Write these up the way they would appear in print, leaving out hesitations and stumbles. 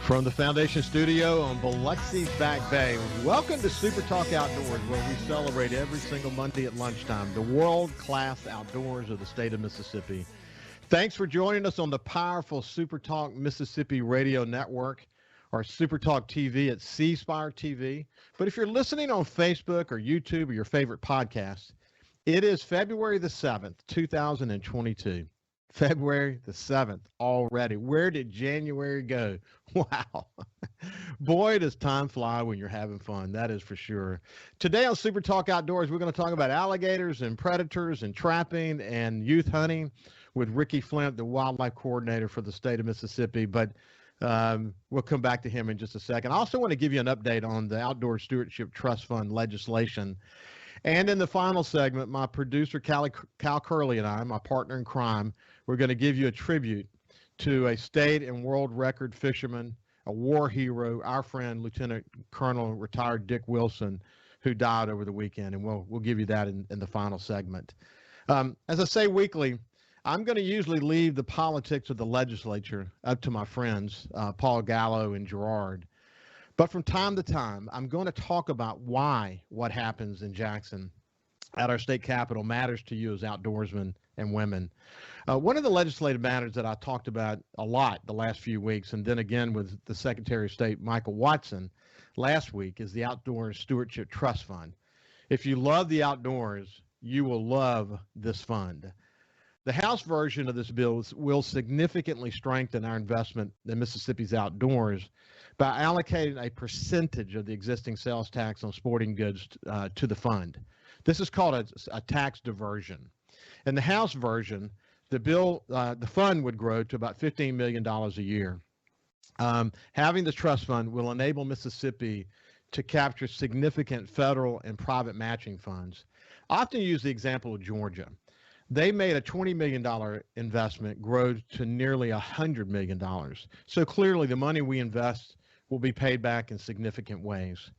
From the Foundation Studio on Biloxi's Back Bay, welcome to SuperTalk Outdoors, where we celebrate every single Monday at lunchtime the world-class outdoors of the state of Mississippi. Thanks for joining us on the powerful SuperTalk Mississippi radio network, or SuperTalk TV at C Spire TV. But if you're listening on Facebook or YouTube or your favorite podcast, it is February the 7th, 2022. February the 7th already. Where did January go? Wow. Boy, does time fly when you're having fun. That is for sure. Today on Super Talk Outdoors, we're going to talk about alligators and predators and trapping and youth hunting with Ricky Flynt, the wildlife coordinator for the state of Mississippi. But we'll come back to him in just a second. I also want to give you an update on the Outdoor Stewardship Trust Fund legislation. And in the final segment, my producer, Kyle Curley, and I, my partner in crime, we're going to give you a tribute to a state and world record fisherman, a war hero, our friend, Lieutenant Colonel retired Dick Wilson, who died over the weekend. And we'll give you that in the final segment. As I say weekly, I'm going to usually leave the politics of the legislature up to my friends, Paul Gallo and Gerard. But from time to time, I'm going to talk about why what happens in Jackson at our state capitol matters to you as outdoorsmen and women. One of the legislative matters that I talked about a lot the last few weeks, and then again with the Secretary of State, Michael Watson, last week, is the Outdoor Stewardship Trust Fund. If you love the outdoors, you will love this fund. The House version of this bill will significantly strengthen our investment in Mississippi's outdoors by allocating a percentage of the existing sales tax on sporting goods to the fund. This is called a tax diversion. In the House version, the fund would grow to about $15 million a year. Having the trust fund will enable Mississippi to capture significant federal and private matching funds. I often use the example of Georgia. They made a $20 million investment grow to nearly $100 million. So clearly the money we invest will be paid back in significant ways.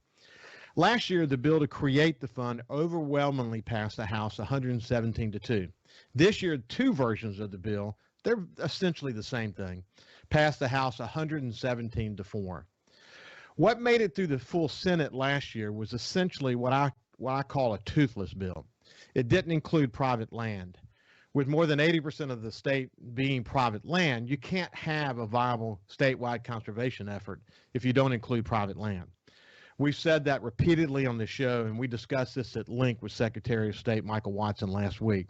Last year, the bill to create the fund overwhelmingly passed the House 117-2. This year, two versions of the bill, they're essentially the same thing, passed the House 117-4. What made it through the full Senate last year was essentially what I call a toothless bill. It didn't include private land. With more than 80% of the state being private land, you can't have a viable statewide conservation effort if you don't include private land. We've said that repeatedly on the show, and we discussed this at length with Secretary of State Michael Watson last week.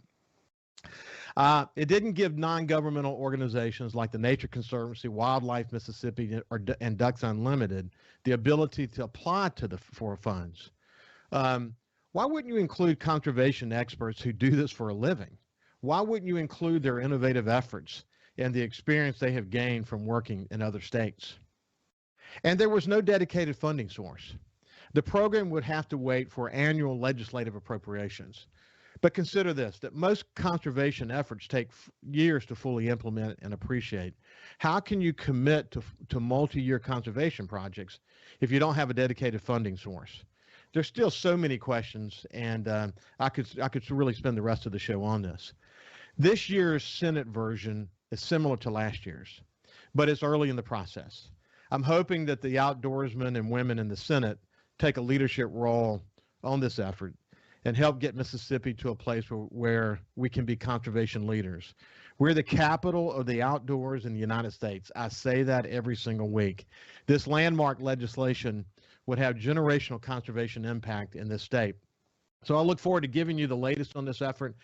It didn't give non-governmental organizations like the Nature Conservancy, Wildlife Mississippi, and Ducks Unlimited the ability to apply for funds. Why wouldn't you include conservation experts who do this for a living? Why wouldn't you include their innovative efforts and the experience they have gained from working in other states? And there was no dedicated funding source. The program would have to wait for annual legislative appropriations. But consider this, that most conservation efforts take years to fully implement and appreciate. How can you commit to multi-year conservation projects if you don't have a dedicated funding source? There's still so many questions, and I could really spend the rest of the show on this. This year's Senate version is similar to last year's, but it's early in the process. I'm hoping that the outdoorsmen and women in the Senate take a leadership role on this effort and help get Mississippi to a place where we can be conservation leaders. We're the capital of the outdoors in the United States. I say that every single week. This landmark legislation would have generational conservation impact in this state. So I look forward to giving you the latest on this effort,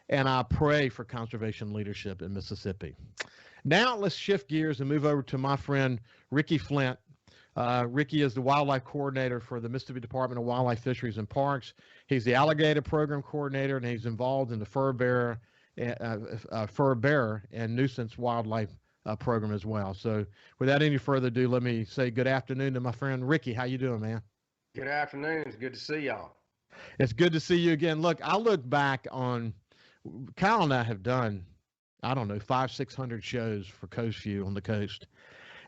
and I pray for conservation leadership in Mississippi. Now let's shift gears and move over to my friend Ricky Flynt. Ricky is the wildlife coordinator for the Mississippi Department of Wildlife, Fisheries, and Parks. He's the alligator program coordinator, and he's involved in the fur bearer and nuisance wildlife program as well. So without any further ado, let me say good afternoon to my friend Ricky. How you doing, man? Good afternoon. It's good to see y'all. It's good to see you again. Look, I look back on, Kyle and I have done, I don't know, 500-600 shows for Coast View on the coast.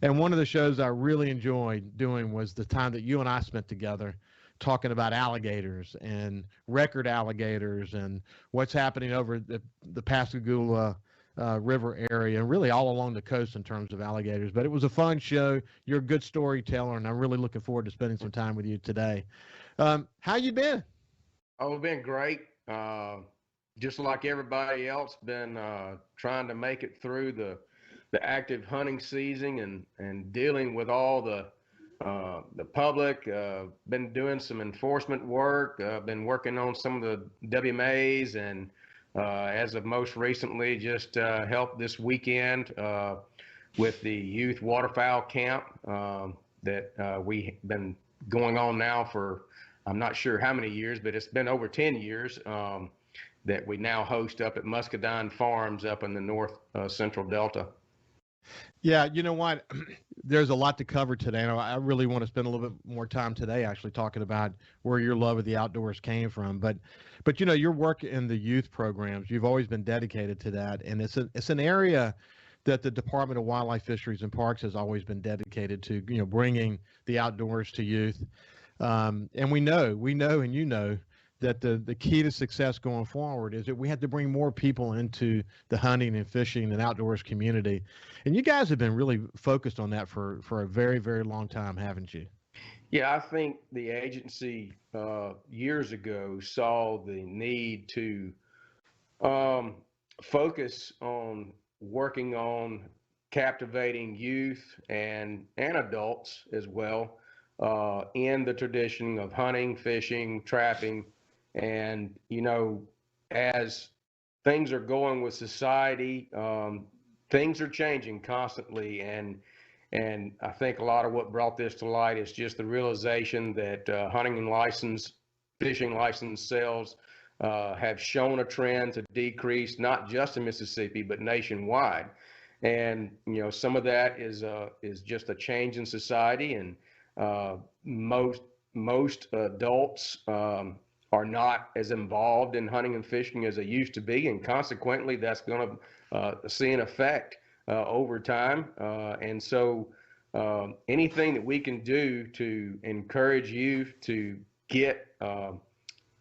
And one of the shows I really enjoyed doing was the time that you and I spent together talking about alligators and record alligators and what's happening over the Pascagoula River area, and really all along the coast in terms of alligators. But it was a fun show. You're a good storyteller, and I'm really looking forward to spending some time with you today. How you been? Oh, it's been great. Just like everybody else, been trying to make it through the active hunting season and dealing with all the public. Been doing some enforcement work. Been working on some of the WMAs, and as of most recently, just helped this weekend with the youth Waterfowl Camp that we been going on now for, I'm not sure how many years, but it's been over 10 years that we now host up at Muscadine Farms up in the north central Delta. Yeah, you know what? There's a lot to cover today, and I really want to spend a little bit more time today actually talking about where your love of the outdoors came from. But you know, your work in the youth programs, you've always been dedicated to that, and it's an area that the Department of Wildlife, Fisheries, and Parks has always been dedicated to, you know, bringing the outdoors to youth. And we know, and you know, that the key to success going forward is that we have to bring more people into the hunting and fishing and outdoors community. And you guys have been really focused on that for a very, very long time, haven't you? Yeah, I think the agency years ago saw the need to focus on working on captivating youth and adults as well in the tradition of hunting, fishing, trapping. And, you know, as things are going with society, things are changing constantly. And I think a lot of what brought this to light is just the realization that hunting and license, fishing license sales have shown a trend to decrease, not just in Mississippi, but nationwide. And, you know, some of that is just a change in society, and most adults are not as involved in hunting and fishing as they used to be, and consequently, that's going to see an effect over time. And so, anything that we can do to encourage youth to get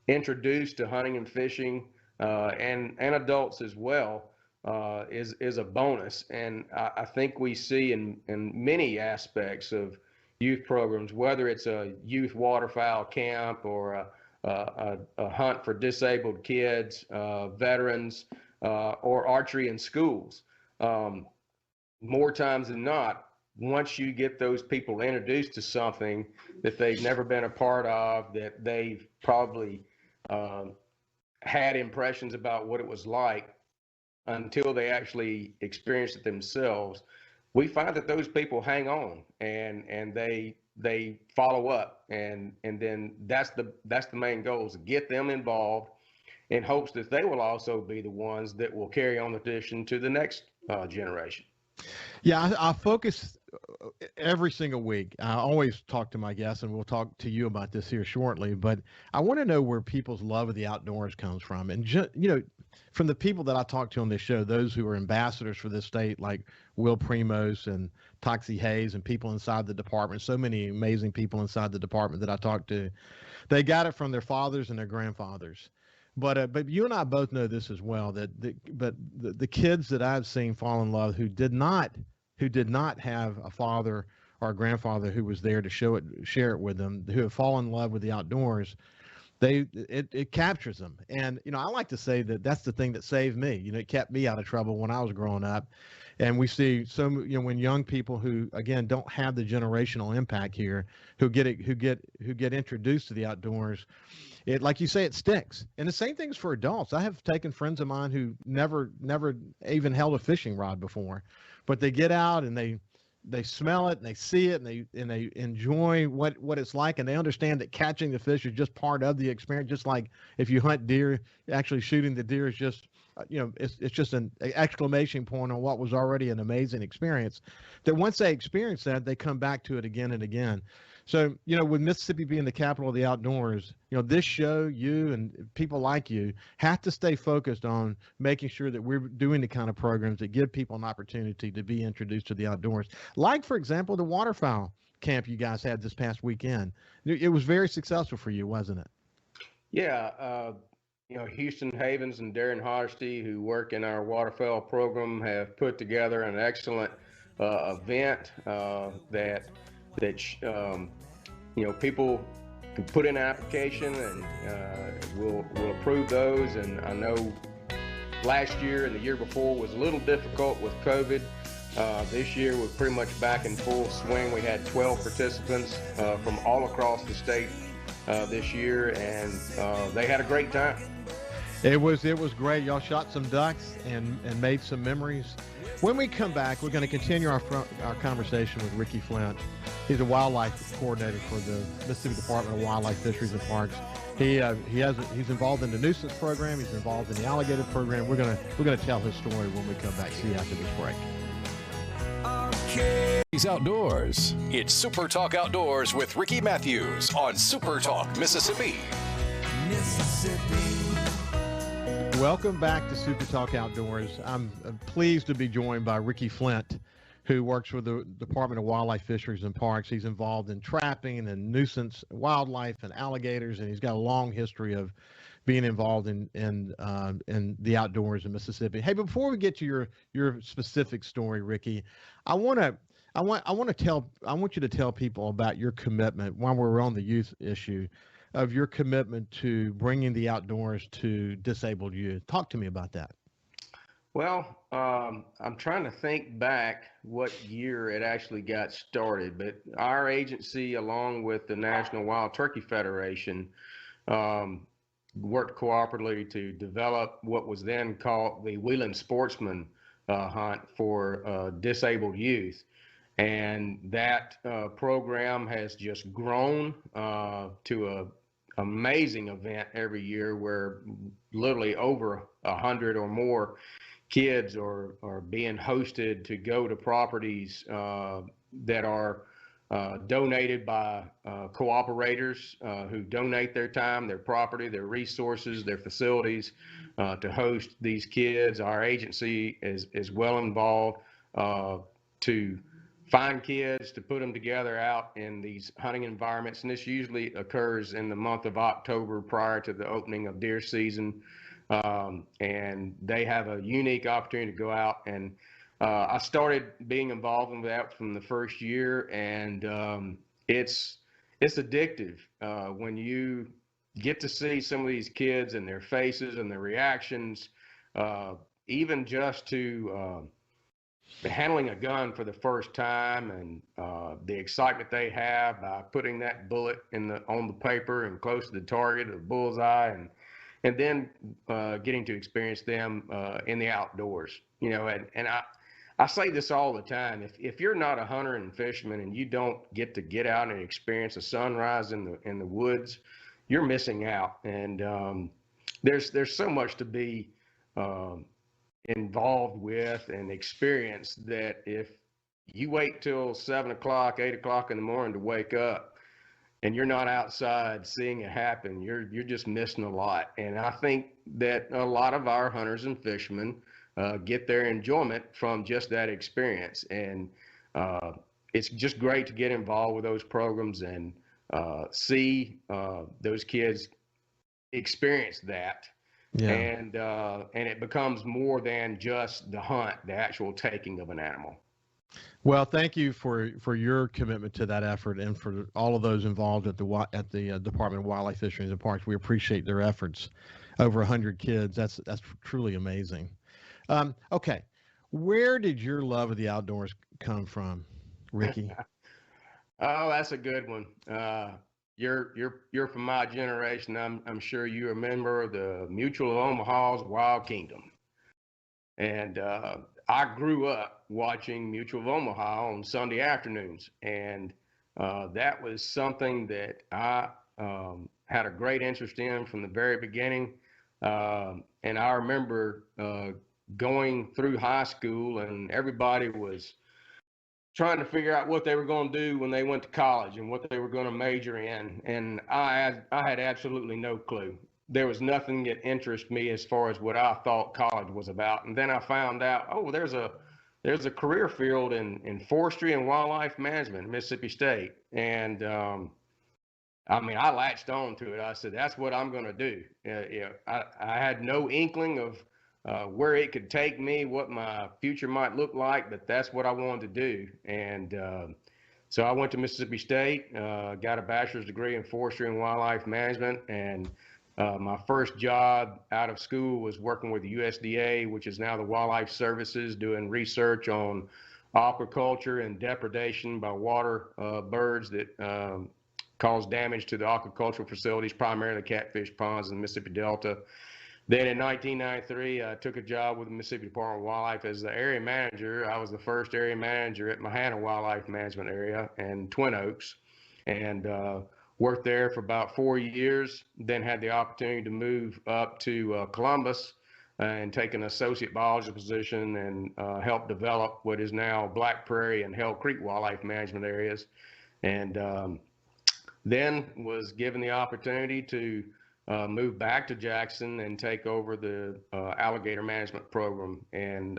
introduced to hunting and fishing, and adults as well, is a bonus. And I think we see in many aspects of youth programs, whether it's a youth waterfowl camp or a hunt for disabled kids, veterans, or archery in schools. More times than not, once you get those people introduced to something that they've never been a part of, that they've probably had impressions about what it was like until they actually experienced it themselves, we find that those people hang on and they follow up, and then that's the main goal, is to get them involved in hopes that they will also be the ones that will carry on the tradition to the next generation. Yeah, I focus every single week. I always talk to my guests, and we'll talk to you about this here shortly, but I want to know where people's love of the outdoors comes from. And, you know, from the people that I talk to on this show, those who are ambassadors for this state, like Will Primos and Toxie Hayes and people inside the department, so many amazing people inside the department that I talk to, they got it from their fathers and their grandfathers. But you and I both know this as well, that the kids that I've seen fall in love who did not have a father or a grandfather who was there to share it with them, who have fallen in love with the outdoors, it captures them. And, you know, I like to say that that's the thing that saved me. You know, it kept me out of trouble when I was growing up. And we see when young people who, again, don't have the generational impact here, who get introduced to the outdoors, it, like you say, it sticks. And the same thing's for adults. I have taken friends of mine who never even held a fishing rod before, but they get out and they smell it and they see it and they enjoy what it's like, and they understand that catching the fish is just part of the experience. Just like if you hunt deer, actually shooting the deer is just, you know, it's just an exclamation point on what was already an amazing experience, that once they experience that, they come back to it again and again. So, you know, with Mississippi being the capital of the outdoors, you know, this show, you and people like you have to stay focused on making sure that we're doing the kind of programs that give people an opportunity to be introduced to the outdoors. Like, for example, the Waterfowl Camp you guys had this past weekend. It was very successful for you, wasn't it? Yeah. Houston Havens and Darren Hardesty, who work in our waterfowl program, have put together an excellent event that people can put in an application, and we'll approve those. And I know last year and the year before was a little difficult with COVID. This year we're pretty much back in full swing. We had 12 participants from all across the state this year, and they had a great time. It was great. Y'all shot some ducks and made some memories. When we come back, we're going to continue our conversation with Ricky Flynt. He's a wildlife coordinator for the Mississippi Department of Wildlife, Fisheries, and Parks. He's involved in the nuisance program. He's involved in the alligator program. We're gonna tell his story when we come back. See you after this break. He's Outdoors. It's SuperTalk Outdoors with Ricky Matthews on SuperTalk Mississippi. Welcome back to SuperTalk Outdoors. I'm pleased to be joined by Ricky Flynt, who works for the Department of Wildlife, Fisheries, and Parks. He's involved in trapping and nuisance wildlife and alligators, and he's got a long history of being involved in the outdoors in Mississippi. Hey, before we get to your specific story, Ricky, I want you to tell people about your commitment while we're on the youth issue, of your commitment to bringing the outdoors to disabled youth. Talk to me about that. Well, I'm trying to think back what year it actually got started, but our agency, along with the National Wild Turkey Federation, worked cooperatively to develop what was then called the Wheeling Sportsman Hunt for disabled youth. And that program has just grown to an amazing event every year, where literally over 100 or more kids are being hosted to go to properties that are donated by cooperators who donate their time, their property, their resources, their facilities to host these kids. Our agency is well involved to find kids, to put them together out in these hunting environments. And this usually occurs in the month of October prior to the opening of deer season. And they have a unique opportunity to go out. And I started being involved in that from the first year, and it's addictive when you get to see some of these kids and their faces and their reactions, even just to handling a gun for the first time, and the excitement they have by putting that bullet on the paper and close to the target, the bullseye, and then getting to experience them in the outdoors. And I say this all the time: if you're not a hunter and fisherman and you don't get out and experience a sunrise in the woods, you're missing out. And there's so much to be involved with and experience, that if you wait till 7 o'clock, 8 o'clock in the morning to wake up and you're not outside seeing it happen, you're just missing a lot. And I think that a lot of our hunters and fishermen get their enjoyment from just that experience. And it's just great to get involved with those programs and see those kids experience that. Yeah. And it becomes more than just the hunt, the actual taking of an animal. Well, thank you for your commitment to that effort, and for all of those involved at the Department of Wildlife, Fisheries, and Parks. We appreciate their efforts. Over 100 kids. That's truly amazing. Okay, where did your love of the outdoors come from, Ricky? Oh, that's a good one. You're from my generation. I'm sure you remember the Mutual of Omaha's Wild Kingdom. And I grew up watching Mutual of Omaha on Sunday afternoons, and that was something that I had a great interest in from the very beginning. And I remember going through high school, and everybody was trying to figure out what they were going to do when they went to college and what they were going to major in. And I had absolutely no clue. There was nothing that interested me as far as what I thought college was about. And then I found out, there's a career field in forestry and wildlife management at Mississippi State. And I mean, I latched on to it. I said, that's what I'm going to do. I had no inkling of where it could take me, what my future might look like, but that's what I wanted to do. And so I went to Mississippi State, got a bachelor's degree in forestry and wildlife management. And my first job out of school was working with the USDA, which is now the Wildlife Services, doing research on aquaculture and depredation by water birds that caused damage to the aquacultural facilities, primarily catfish ponds in the Mississippi Delta. Then in 1993, I took a job with the Mississippi Department of Wildlife as the area manager. I was the first area manager at Mahana Wildlife Management Area in Twin Oaks, and worked there for about 4 years. Then had the opportunity to move up to Columbus and take an associate biology position and help develop what is now Black Prairie and Hell Creek Wildlife Management Areas. And then was given the opportunity to move back to Jackson and take over the alligator management program, and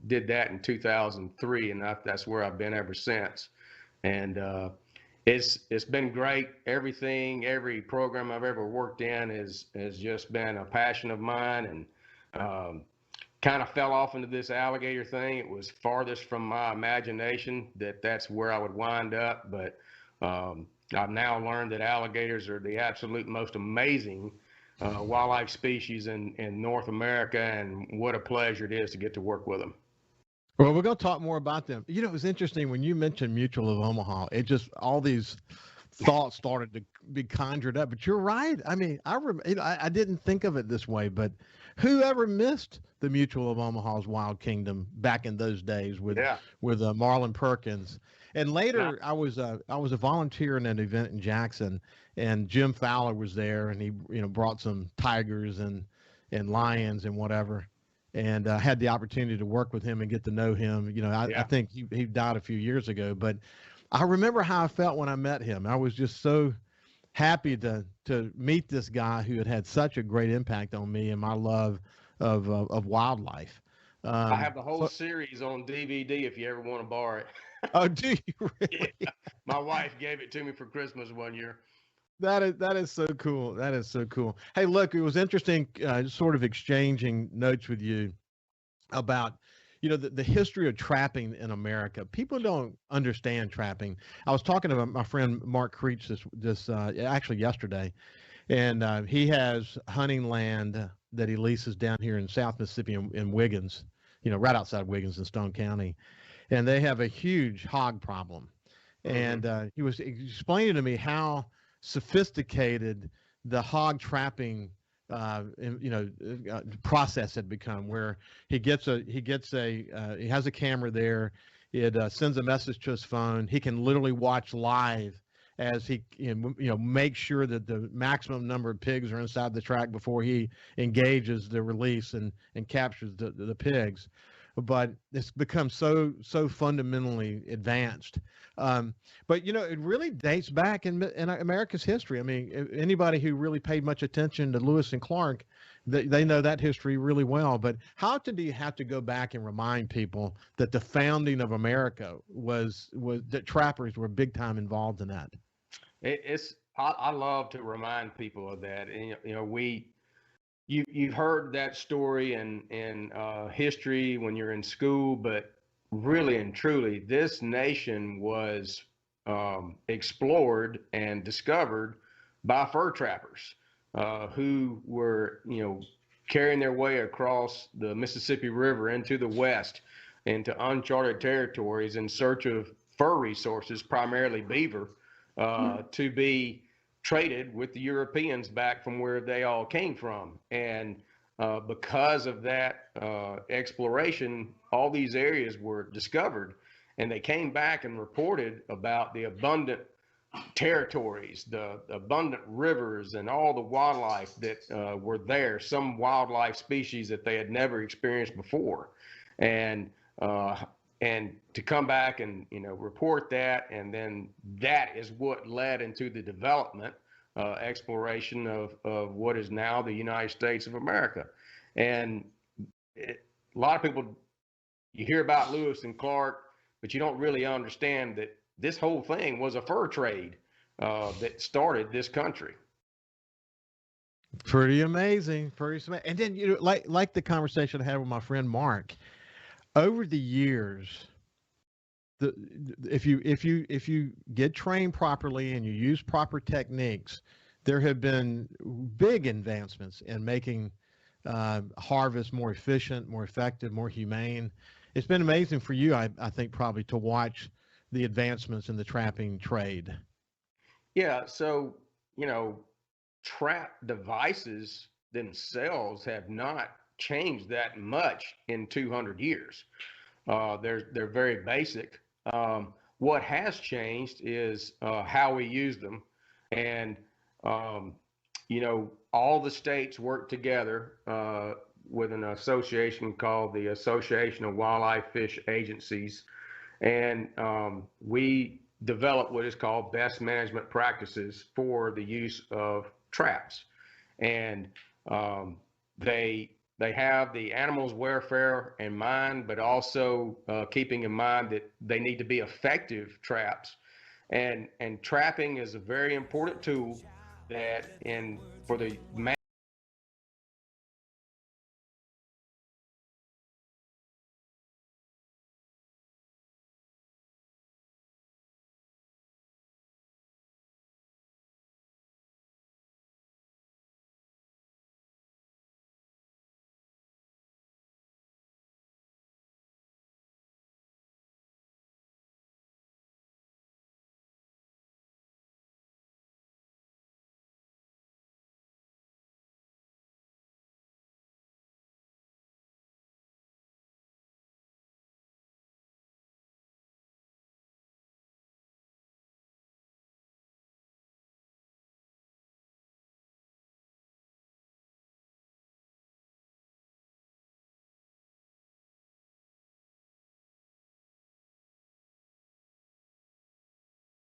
did that in 2003, and that's where I've been ever since. And it's been great. Every program I've ever worked in has just been a passion of mine, and kind of fell off into this alligator thing. It was farthest from my imagination that's where I would wind up, but I've now learned that alligators are the absolute most amazing wildlife species in North America, and what a pleasure it is to get to work with them. Well, we're going to talk more about them. You know, it was interesting when you mentioned Mutual of Omaha. It just, all these thoughts started to be conjured up. But you're right. I mean, I didn't think of it this way, but whoever missed the Mutual of Omaha's Wild Kingdom back in those days with Marlon Perkins? And later, I was a volunteer in an event in Jackson, and Jim Fowler was there, and he brought some tigers and lions and whatever, and had the opportunity to work with him and get to know him. I think he died a few years ago, but I remember how I felt when I met him. I was just so happy to meet this guy who had such a great impact on me and my love of wildlife. I have the whole series on DVD if you ever want to borrow it. Oh, do you really? Yeah. My wife gave it to me for Christmas one year. That is so cool. That is so cool. Hey, look, it was interesting sort of exchanging notes with you about, the history of trapping in America. People don't understand trapping. I was talking to my friend Mark Creech this actually yesterday, and he has hunting land that he leases down here in South Mississippi in Wiggins, right outside Wiggins in Stone County. And they have a huge hog problem. And he was explaining to me how sophisticated the hog trapping process had become, where he has a camera there. It sends a message to his phone. He can literally watch live as he make sure that the maximum number of pigs are inside the track before he engages the release and captures the pigs. But it's become so fundamentally advanced. But it really dates back in America's history. I mean, anybody who really paid much attention to Lewis and Clark, they know that history really well. But how often do you have to go back and remind people that the founding of America was that trappers were big time involved in that? I love to remind people of that. And, You've heard that story in history when you're in school, but really and truly, this nation was explored and discovered by fur trappers who were, carrying their way across the Mississippi River into the West, into uncharted territories in search of fur resources, primarily beaver, to be traded with the Europeans back from where they all came from. And because of that exploration, all these areas were discovered, and they came back and reported about the abundant territories, the abundant rivers, and all the wildlife that were there, some wildlife species that they had never experienced before. And to come back and report that, and then that is what led into the development exploration of what is now the United States of America. And a lot of people, you hear about Lewis and Clark, but you don't really understand that this whole thing was a fur trade that started this country. Pretty amazing. And then, like the conversation I had with my friend Mark, over the years, if you get trained properly and you use proper techniques, there have been big advancements in making harvest more efficient, more effective, more humane. It's been amazing for you, I think, probably to watch the advancements in the trapping trade. Yeah, so trap devices themselves have not changed that much in 200 years. They're very basic. What has changed is how we use them, and all the states work together with an association called the Association of Wildlife Fish Agencies, and we develop what is called best management practices for the use of traps, and they have the animals' welfare in mind, but also keeping in mind that they need to be effective traps. And trapping is a very important tool for the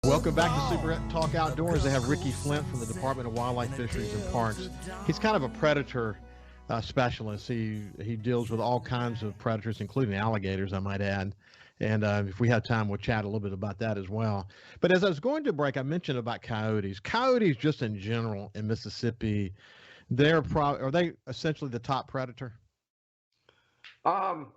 Welcome back to Super Talk Outdoors. They have Ricky Flynt from the Department of Wildlife, Fisheries, and Parks. He's kind of a predator specialist. He deals with all kinds of predators, including alligators, I might add. And if we have time, we'll chat a little bit about that as well. But as I was going to break, I mentioned about coyotes. Coyotes, just in general, in Mississippi, are they essentially the top predator? Well,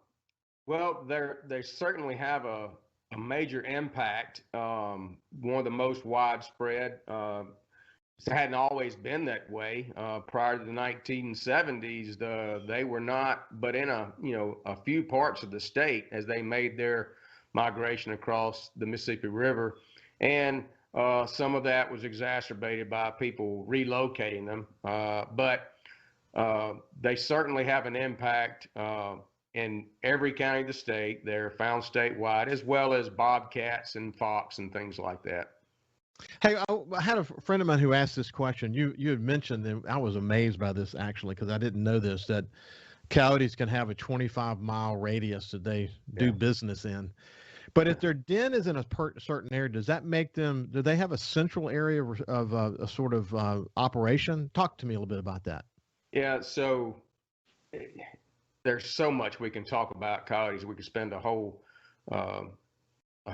they certainly have a major impact. One of the most widespread. It hadn't always been that way. Prior to the 1970s, they were not, but in a few parts of the state as they made their migration across the Mississippi River, and some of that was exacerbated by people relocating them. But they certainly have an impact in every county of the state. They're found statewide, as well as bobcats and fox and things like that. Hey, I had a friend of mine who asked this question. You had mentioned, and I was amazed by this actually, because I didn't know this, that coyotes can have a 25-mile radius that they do business in. But if their den is in a certain area, does that make them, do they have a central area of a sort of operation? Talk to me a little bit about that. Yeah, so there's so much we can talk about coyotes. We could spend a whole a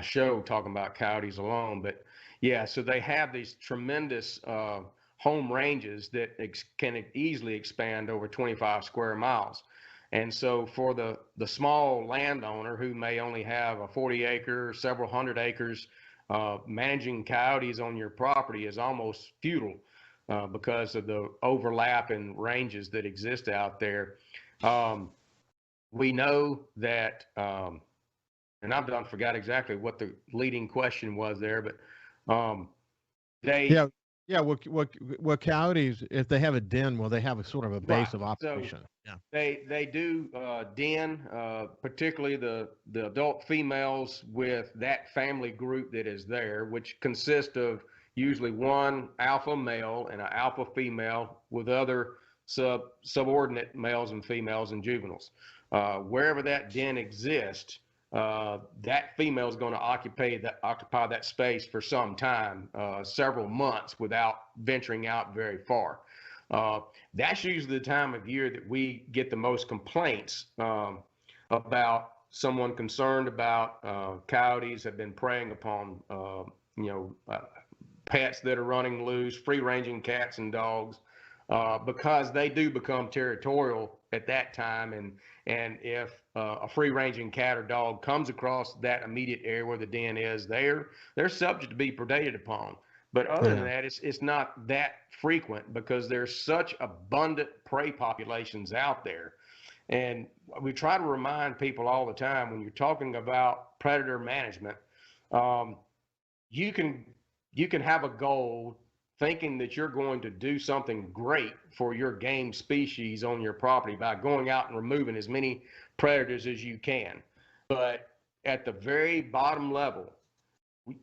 show talking about coyotes alone. But yeah, so they have these tremendous home ranges that can easily expand over 25 square miles. And so for the small landowner who may only have a 40-acre, several hundred acres, managing coyotes on your property is almost futile because of the overlap in ranges that exist out there. We know that, and I've done forgot exactly what the leading question was there, but well, coyotes, if they have a den, will they have a sort of a base of operation? So they do den, particularly the adult females with that family group that is there, which consists of usually one alpha male and an alpha female with other subordinate males and females and juveniles. Wherever that den exists, that female is going to occupy that space for some time, several months, without venturing out very far. That's usually the time of year that we get the most complaints about someone concerned about coyotes have been preying upon pets that are running loose, free-ranging cats and dogs, because they do become territorial at that time. And if a free-ranging cat or dog comes across that immediate area where the den is, they're subject to be predated upon. But other than that, it's not that frequent because there's such abundant prey populations out there. And we try to remind people all the time when you're talking about predator management, you can have a goal thinking that you're going to do something great for your game species on your property by going out and removing as many predators as you can. But at the very bottom level,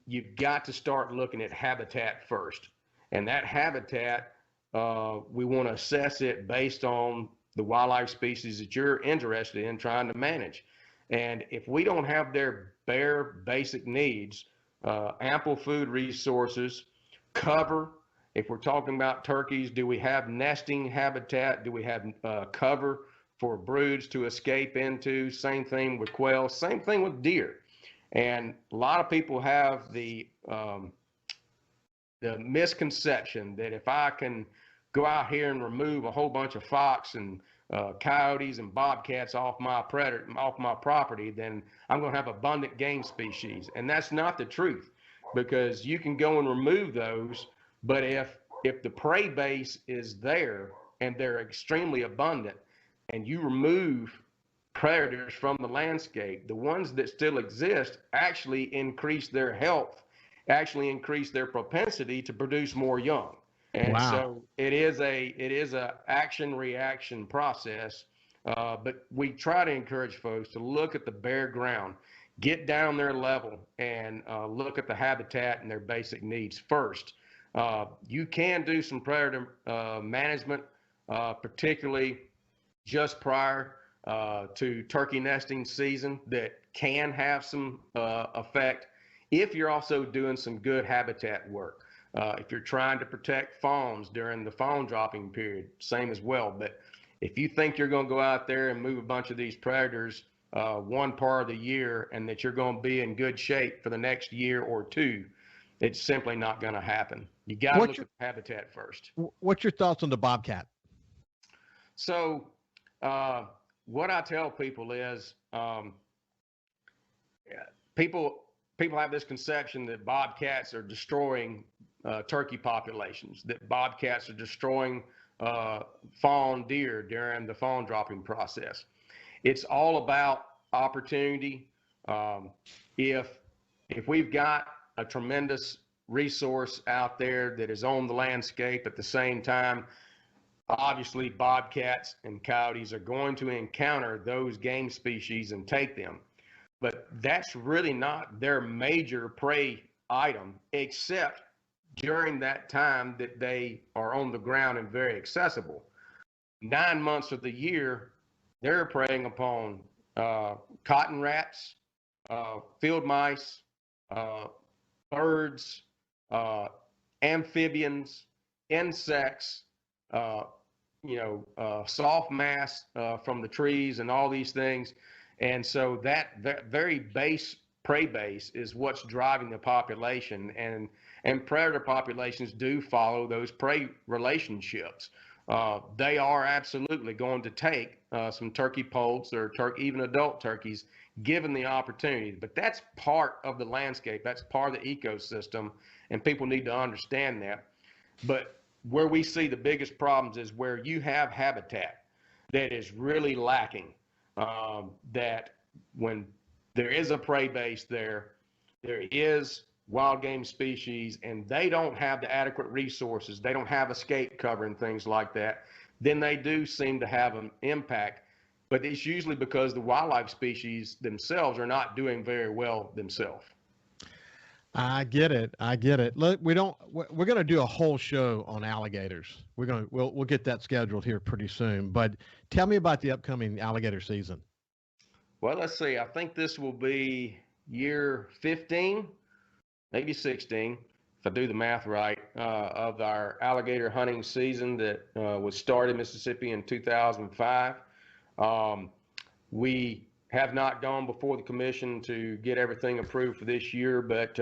you've got to start looking at habitat first. And that habitat, we want to assess it based on the wildlife species that you're interested in trying to manage. And if we don't have their bare basic needs, ample food resources, cover. If we're talking about turkeys, do we have nesting habitat? Do we have cover for broods to escape into? Same thing with quail, same thing with deer. And a lot of people have the misconception that if I can go out here and remove a whole bunch of fox and coyotes and bobcats off my property, then I'm going to have abundant game species. And that's not the truth, because you can go and remove those, but if the prey base is there and they're extremely abundant, and you remove predators from the landscape, the ones that still exist actually increase their health, actually increase their propensity to produce more young. And so it is a action reaction process, but we try to encourage folks to look at the bare ground, get down their level, and look at the habitat and their basic needs first. You can do some predator management, particularly just prior to turkey nesting season, that can have some effect if you're also doing some good habitat work. If you're trying to protect fawns during the fawn dropping period, same as well. But if you think you're going to go out there and move a bunch of these predators one part of the year and that you're going to be in good shape for the next year or two, it's simply not going to happen. You got to look at the habitat first. What's your thoughts on the bobcat? So what I tell people is people have this conception that bobcats are destroying turkey populations, that bobcats are destroying fawn deer during the fawn dropping process. It's all about opportunity. If we've got a tremendous resource out there that is on the landscape at the same time, obviously bobcats and coyotes are going to encounter those game species and take them. But that's really not their major prey item, except during that time that they are on the ground and very accessible. 9 months of the year, they're preying upon cotton rats, field mice, birds, amphibians, insects, soft mass from the trees and all these things. And so that very base prey base is what's driving the population, and predator populations do follow those prey relationships. They are absolutely going to take some turkey poults or even adult turkeys given the opportunity, but that's part of the landscape. That's part of the ecosystem, and people need to understand that. But where we see the biggest problems is where you have habitat that is really lacking, that when there is a prey base there is wild game species, and they don't have the adequate resources, they don't have escape cover and things like that, then they do seem to have an impact. But it's usually because the wildlife species themselves are not doing very well themselves. I get it. Look, we're going to do a whole show on alligators. We'll get that scheduled here pretty soon. But tell me about the upcoming alligator season. Well, let's see. I think this will be year 15, maybe 16, if I do the math right, of our alligator hunting season that was started in Mississippi in 2005. We have not gone before the commission to get everything approved for this year, but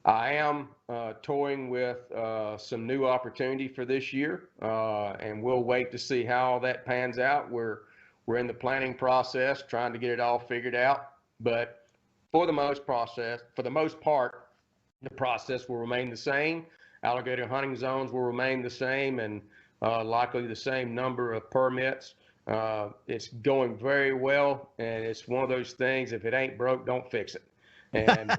I am toying with some new opportunity for this year, and we'll wait to see how that pans out. We're in the planning process, trying to get it all figured out. But for the most part, the process will remain the same. Alligator hunting zones will remain the same, and likely the same number of permits. It's going very well, and it's one of those things. If it ain't broke, don't fix it. And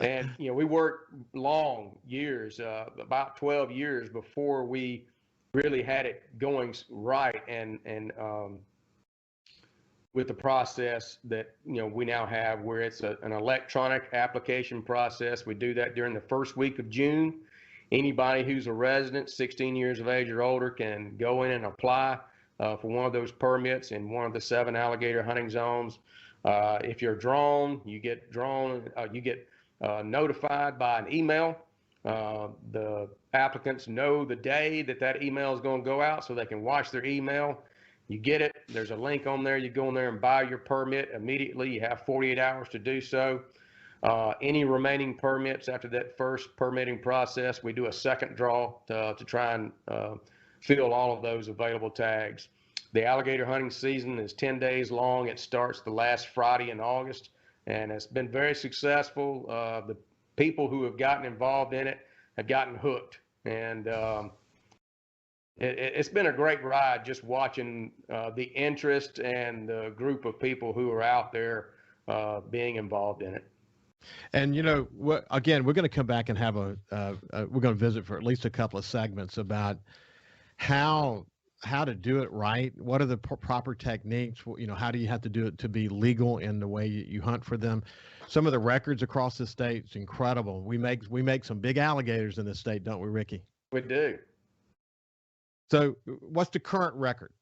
and we worked long years, about 12 years before we really had it going right, and with the process that we now have, where it's an electronic application process. We do that during the first week of June. Anybody who's a resident, 16 years of age or older, can go in and apply for one of those permits in one of the 7 alligator hunting zones. If you're drawn, you get notified by an email. The applicants know the day that email is going to go out, so they can watch their email. You get it. There's a link on there. You go in there and buy your permit immediately. You have 48 hours to do so. Any remaining permits after that first permitting process, we do a second draw to try and fill all of those available tags. The alligator hunting season is 10 days long. It starts the last Friday in August, and it's been very successful. The people who have gotten involved in it have gotten hooked, and it's been a great ride just watching the interest and the group of people who are out there being involved in it. And again, we're going to come back and have we're going to visit for at least a couple of segments about how to do it right. What are the proper techniques? How do you have to do it to be legal in the way you hunt for them? Some of the records across the state, it's incredible. We make some big alligators in this state, don't we, Ricky? We do. So what's the current record?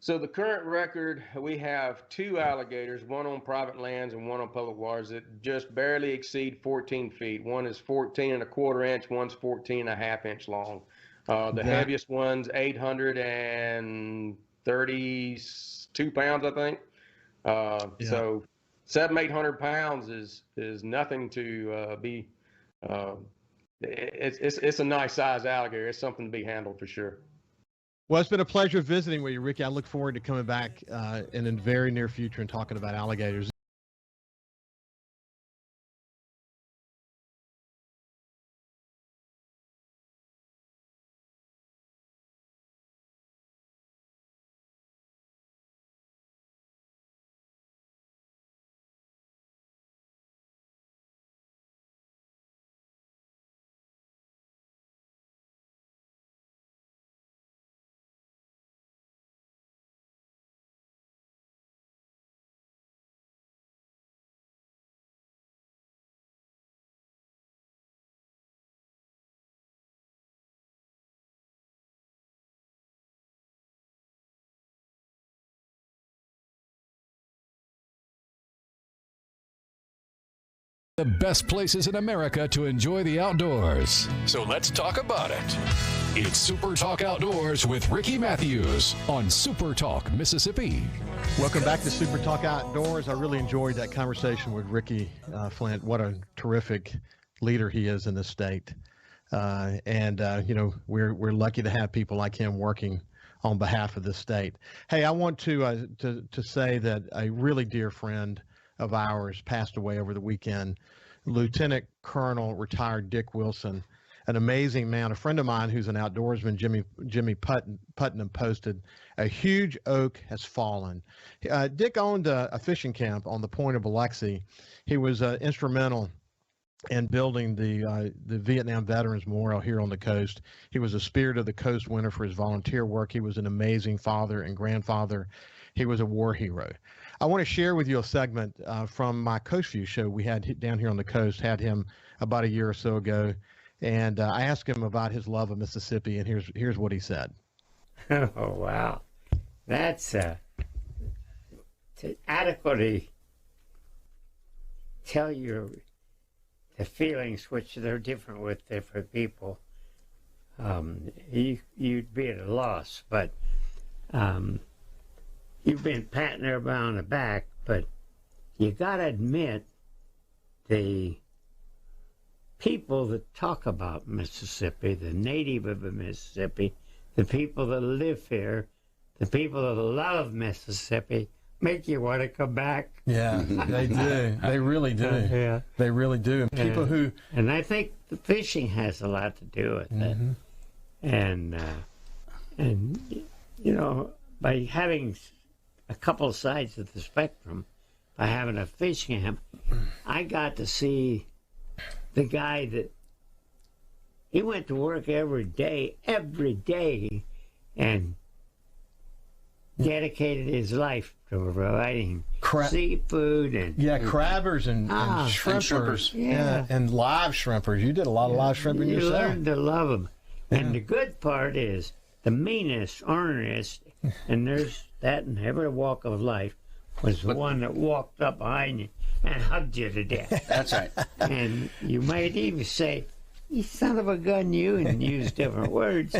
So the current record, we have 2 alligators, one on private lands and one on public waters, that just barely exceed 14 feet. One is 14 and a quarter inch, one's 14 and a half inch long. The heaviest one's 832 pounds, I think. So 700-800 pounds is nothing to be. It's a nice size alligator. It's something to be handled for sure. Well, it's been a pleasure visiting with you, Ricky. I look forward to coming back in the very near future and talking about alligators. The best places in America to enjoy the outdoors. So let's talk about it. It's SuperTalk Outdoors with Ricky Matthews on SuperTalk Mississippi. Welcome back to SuperTalk Outdoors. I really enjoyed that conversation with Ricky Flynt. What a terrific leader he is in the state. We're lucky to have people like him working on behalf of the state. Hey, I want to say that a really dear friend of ours passed away over the weekend. Lieutenant Colonel retired Dick Wilson, an amazing man, a friend of mine who's an outdoorsman. Jimmy Putnam posted, "A huge oak has fallen." Dick owned a fishing camp on the point of Biloxi. He was instrumental in building the Vietnam Veterans Memorial here on the coast. He was a Spirit of the Coast winner for his volunteer work. He was an amazing father and grandfather. He was a war hero. I want to share with you a segment from my Coast View show we had down here on the coast, had him about a year or so ago, and I asked him about his love of Mississippi, and here's what he said. Oh, wow. That's to adequately tell you the feelings, which they're different with different people, you'd be at a loss, but you've been patting everybody on the back, but you got to admit the people that talk about Mississippi, the native of the Mississippi, the people that live here, the people that love Mississippi, make you want to come back. Yeah, they do. They really do. Yeah. They really do. And people who... And I think the fishing has a lot to do with it. And you know, by having a couple sides of the spectrum, by having a fish camp, I got to see the guy that he went to work every day, and dedicated his life to providing seafood and crabbers and shrimpers. And live shrimpers. You did a lot of live shrimping yourself. You learned to love them. And the good part is the meanest, orneriest, and there's that in every walk of life, was the one that walked up behind you and hugged you to death. That's right. And you might even say, "You son of a gun, you," and use different words.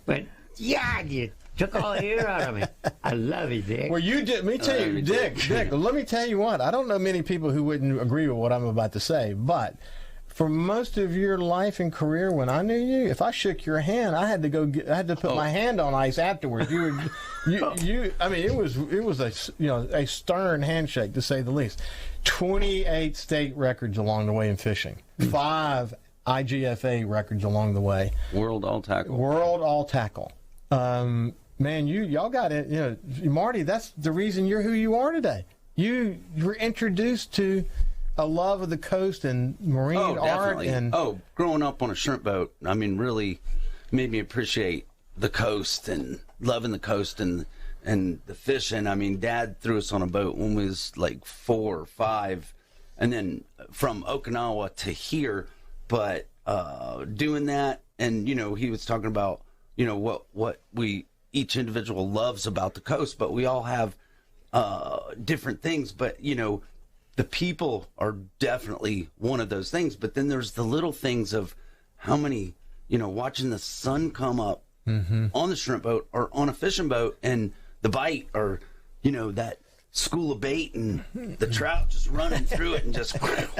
But yeah, you took all the air out of me. I love you, Dick. Well, you did. Me tell you, Dick, let me tell you what. I don't know many people who wouldn't agree with what I'm about to say, but for most of your life and career, when I knew you, if I shook your hand, I had to put my hand on ice afterwards. I mean, it was a stern handshake, to say the least. 28 state records along the way in fishing, 5 IGFA records along the way. World all tackle. Man, y'all got it. You know, Marty, that's the reason you're who you are today. You were introduced to a love of the coast and marine art. And growing up on a shrimp boat, I mean, really made me appreciate the coast and loving the coast and the fishing. I mean, Dad threw us on a boat when we was like 4 or 5, and then from Okinawa to here. But doing that, and you know, he was talking about, you know, what we each individual loves about the coast, but we all have different things. But you know, the people are definitely one of those things. But then there's the little things of how many, you know, watching the sun come up on the shrimp boat or on a fishing boat, and the bite, or you know, that school of bait and the trout just running through it and just,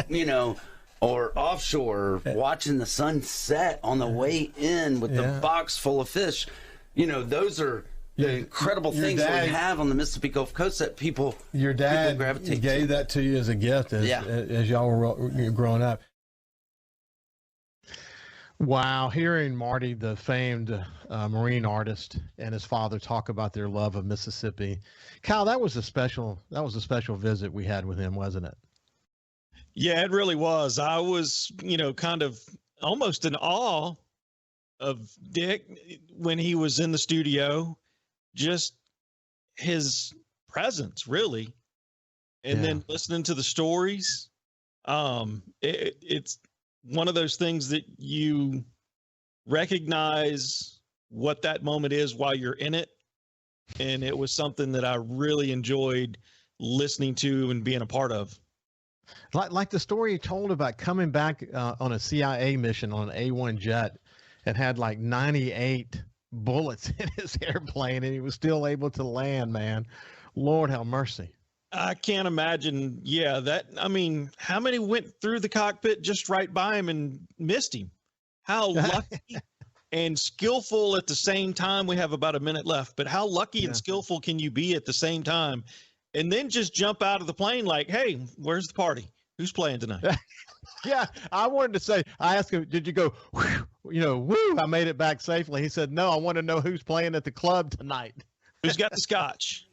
you know. Or offshore, watching the sun set on the way in with the box full of fish. You know, those are the incredible things that we have on the Mississippi Gulf Coast that people gravitate gave to. That to you as a gift as y'all were growing up. Wow, hearing Marty, the famed marine artist, and his father talk about their love of Mississippi. Kyle, that was a special visit we had with him, wasn't it? Yeah, it really was. I was, you know, kind of almost in awe of Dick when he was in the studio, just his presence, really. And then listening to the stories, it's one of those things that you recognize what that moment is while you're in it. And it was something that I really enjoyed listening to and being a part of. Like the story he told about coming back on a CIA mission on an A-1 jet and had like 98 bullets in his airplane, and he was still able to land, man. Lord have mercy. I can't imagine. Yeah, I mean, how many went through the cockpit just right by him and missed him? How lucky and skillful at the same time. We have about a minute left, but how lucky and skillful can you be at the same time? And then just jump out of the plane like, hey, where's the party? Who's playing tonight? Yeah, I wanted to say, I asked him, did you go, you know, woo, I made it back safely. He said, no, I want to know who's playing at the club tonight. Who's got the scotch?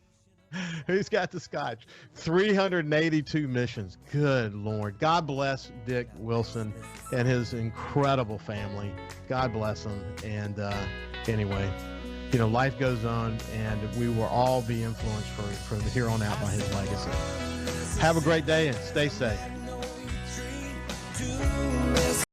Who's got the scotch? 382 missions. Good Lord. God bless Dick Wilson and his incredible family. God bless them. And anyway, you know, life goes on, and we will all be influenced from here on out by his legacy. Have a great day and stay safe.